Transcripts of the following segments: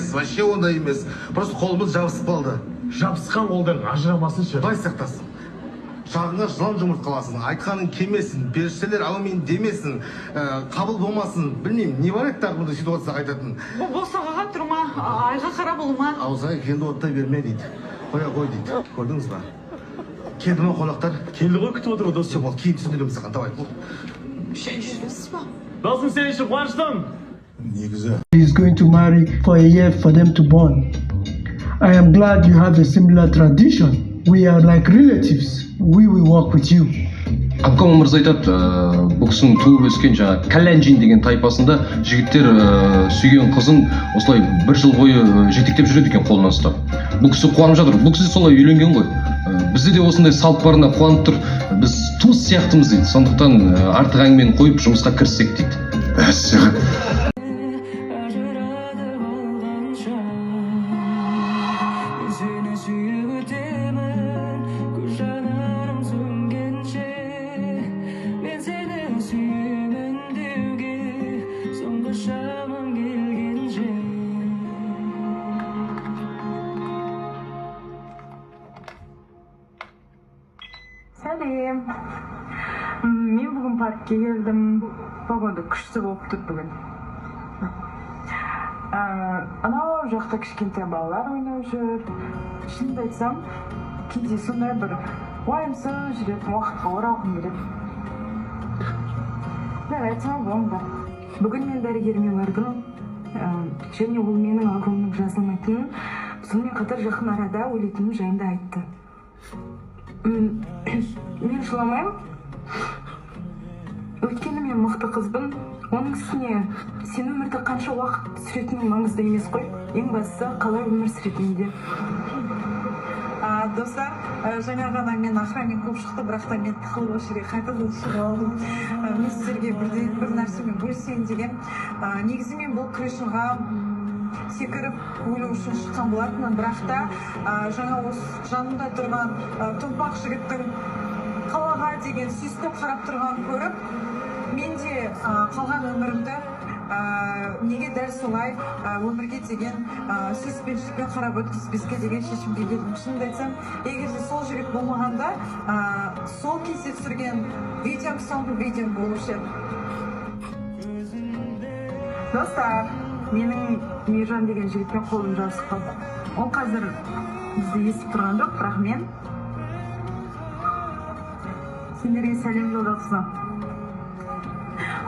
емес, вообще ондай емес. Просто қолымыз жабысып қалды. Жабысқан қолдар ажырамасыншы. Құдай сақтасын. Жағыңа жылан жұмыртқаласын, айтқаның келмесін, періштелер әумин демесін, қабыл болмасын. Білмеймін, не бар еді тағы бұндай ситуацияға айтатын. Босағаға тұрма, айға қарап болма. Аузға кенді оттай берме дейді. Қоя қой дейді. Көрдіңіз ба? Келді ме қонақтар? Келді ғой, күтіп отыр дос. Бол, кейін түсіндіремін саған, давай. Шай жүресіз ба? Досым, сен үшін қуаныштым. Негізі. He's going to marry for a year for them to born. I am glad you have a similar tradition. We are like relatives. We will work with you. Абком мырза айтады, бұл кісінің туып өскен жаңа Калянжин деген тайпасында жігіттер сүйген қызын осылай бір жыл бойы жетектеп жүреді екен қолынан ұстап. Бұл кісі қуанып жатыр. Бұл кісі солай үйленген ғой. Бізде де осындай салт барына қуанып тұр. Біз туыс сияқтымыз дейді. Сондықтан артық әңгімені қойып жұмысқа кіріссек дейді. Сәлем. Мен бүгін паркке келдім. Погода күшті болып тұр бүгін. Анау жақта кішкентай балалар ойнап жүр. Шынымды айтсам, кейде сондай бір уайымсыз жүретін уақытқа оралғым келеді. Айтсам болыңдар. Бүгін мен дәрігеріме бардым. Және ол менің ауруымның жазылмайтынын, сонымен қатар жақын арада өлетінім жайында айтты. Мен жыламаймын. Өйткені мен мықты қызбын. Оның үстіне сен өмірді қанша уақыт сүретінің маңызды емес қой. Ең бастысы қалай өмір сүретінде. Достар, жаңа ғана мен охранник болып шықты, бірақ та мен тықылып осы жерге қайтадан шығып алдым. Мен сіздерге бір нәрсемен бөлісейін деген. Негізі мен бұл крышаға секіріп өлу үшін шыққан болатынмын, бірақ та жаңа осы жанымда тұрған томпақ жігіттің қалаға деген сүйсініп қарап тұрғанын көріп, мен де қалған өмірімді неге дәл солай өмірге деген сүйіспеншілікпен қарап өткізбеске деген шешімге келдім. Шынымды айтсам, егер де сол жігіт болмағанда, сол кезде түсірген видеом соңғы видеом болушы еді. Достар, менің Мейіржан деген жігітпен қолым жабысып қалды. Ол қазір бізді естіп тұрған жоқ, бірақ мен сендерге сәлем жолдатсам.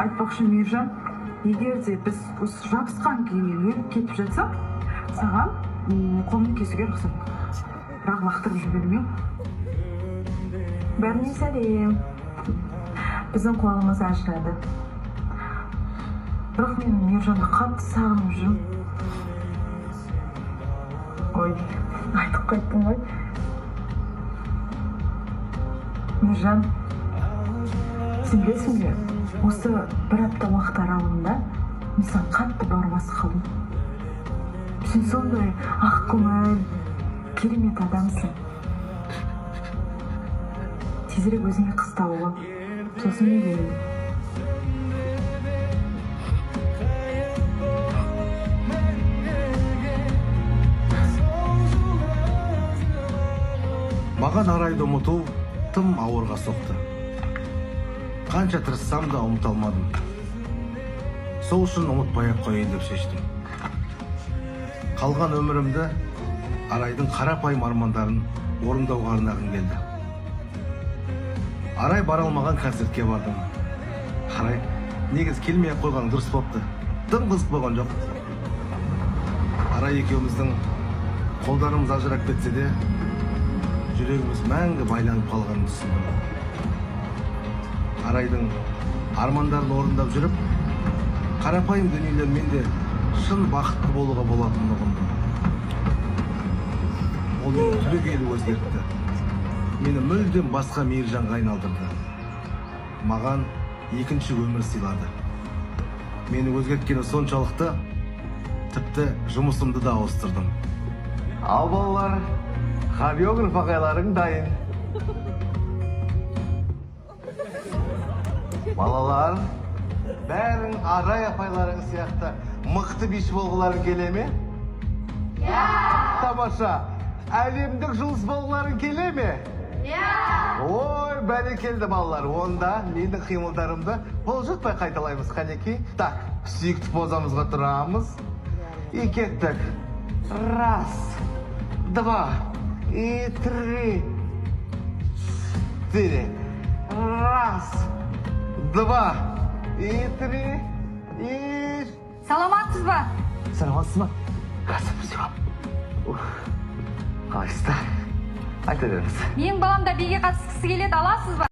Айтпақшы Мейіржан, егер де біз осы жабысқан күймен өліп кетіп жатсақ, саған қолымды кесуге рұқсат. Бірақ лақтырып жібермеу. Бәріне сәлем. Біздің қолымыз ажырады. Бірақ мен Мейіржанды қатты сағынып жүрмін. Ой, айтып қайттың ғой. Мейіржан, сен білесің бе, осы бір апта уақыт аралығында мен саған қатты бауырласып қалдым. Сен сондай ақкөңіл, керемет адамсың. Тезірек өзіңе қыз тауып ал, сосын үйленейін. Маған Арайды ұмыту тым ауырға соқты. Қанша тырыссам да ұмыта алмадым. Сол үшін ұмытпай-ақ қояйын деп шештім. Қалған өмірімді Арайдың қарапайым армандарын орындауға арнағым келді. Арай бара алмаған концертке бардым. Арай негіз келмей қойған дұрыс болыпты. Тым қызық болған жоқ. Арай екеуміздің қолдарымыз ажырап кетсе де, жүрегіміз мәңгі байланып қалғанын түсіндім. Арайдың армандарын орындап жүріп, қарапайым дүниелермен де шын бақытты болуға болатынын ұғындым. Ол мені түбегейлі өзгертті. Мені мүлдем басқа Мейіржанға айналдырды. Маған екінші өмір сыйлады. Мені өзгерткені соншалықты, тіпті жұмысымды да ауыстырдым. Ал балалар, хореограф ағайларың дайын. Балалар, бәрің Арай апайларың сияқты мықты биші болғыларың келе ме? Тамаша. Әлемдік жұлдыз балаларың келе ме? Ой, бәрекелді балалар. Онда менің қимылдарымды бұлжытпай қайталаймыз, қанеки. Так, сүйікті позамызға тұрамыз. И кеттік. Раз, два, и три, четыре. Раз, два, и три, и... Саламатсыз ба? Саламатсыз ба? Қасым, қалайсыздар? Айта беріңіз. Менің балам да биге қатысқысы келеді, аласыз ба?